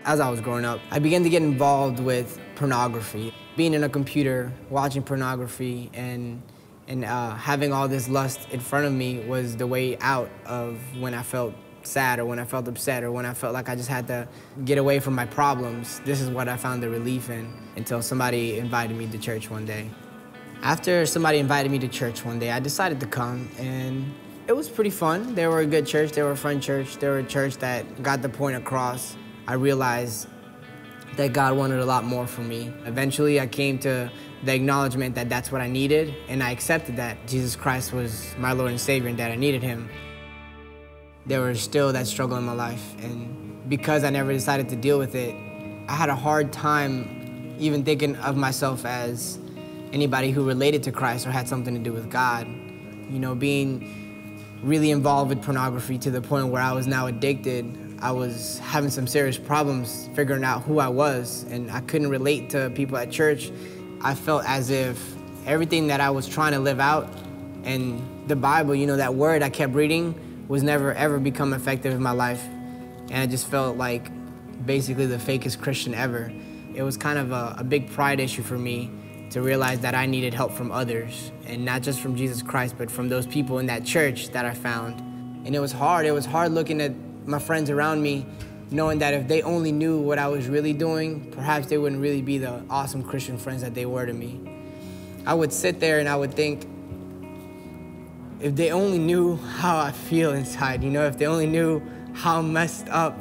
As I was growing up, I began to get involved with pornography. Being in a computer, watching pornography, and having all this lust in front of me was the way out of when I felt sad or when I felt upset or when I felt like I just had to get away from my problems. This is what I found the relief in until somebody invited me to church one day. After somebody invited me to church one day, I decided to come, and it was pretty fun. They were a good church, they were a fun church, they were a church that got the point across. I realized that God wanted a lot more from me. Eventually, I came to the acknowledgement that that's what I needed, and I accepted that Jesus Christ was my Lord and Savior and that I needed Him. There was still that struggle in my life, and because I never decided to deal with it, I had a hard time even thinking of myself as anybody who related to Christ or had something to do with God. You know, being really involved with pornography to the point where I was now addicted, I was having some serious problems figuring out who I was, and I couldn't relate to people at church. I felt as if everything that I was trying to live out and the Bible, you know, that word I kept reading was never ever become effective in my life. And I just felt like basically the fakest Christian ever. It was kind of a big pride issue for me to realize that I needed help from others, and not just from Jesus Christ, but from those people in that church that I found. And it was hard looking at my friends around me, knowing that if they only knew what I was really doing, perhaps they wouldn't really be the awesome Christian friends that they were to me. I would sit there and I would think, if they only knew how I feel inside, you know, if they only knew how messed up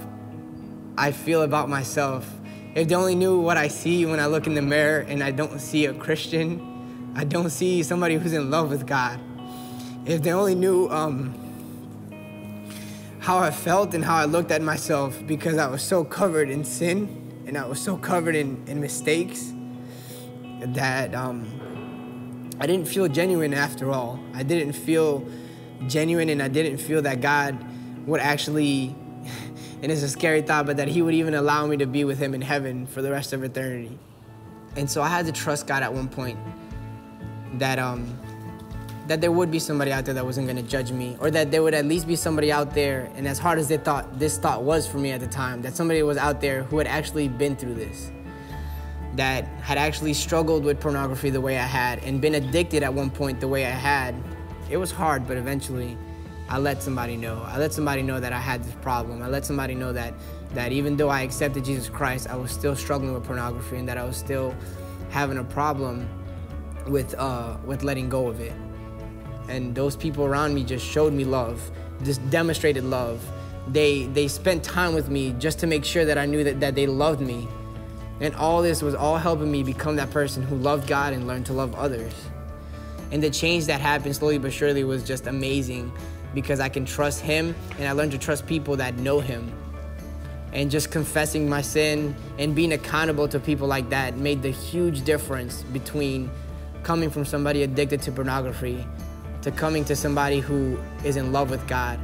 I feel about myself, if they only knew what I see when I look in the mirror and I don't see a Christian, I don't see somebody who's in love with God. If they only knew how I felt and how I looked at myself, because I was so covered in sin and I was so covered in mistakes that I didn't feel genuine after all. I didn't feel genuine, and I didn't feel that God would actually, and it's a scary thought, but that He would even allow me to be with Him in heaven for the rest of eternity. And so I had to trust God at one point that there would be somebody out there that wasn't going to judge me, or that there would at least be somebody out there, and as hard as this thought was for me at the time, that somebody was out there who had actually been through this, that had actually struggled with pornography the way I had and been addicted at one point the way I had. It was hard, but eventually I let somebody know. I let somebody know that I had this problem. I let somebody know that even though I accepted Jesus Christ, I was still struggling with pornography, and that I was still having a problem with letting go of it. And those people around me just showed me love, just demonstrated love. They spent time with me just to make sure that I knew that they loved me. And all this was all helping me become that person who loved God and learned to love others. And the change that happened slowly but surely was just amazing, because I can trust Him, and I learned to trust people that know Him. And just confessing my sin and being accountable to people like that made the huge difference between coming from somebody addicted to pornography to coming to somebody who is in love with God.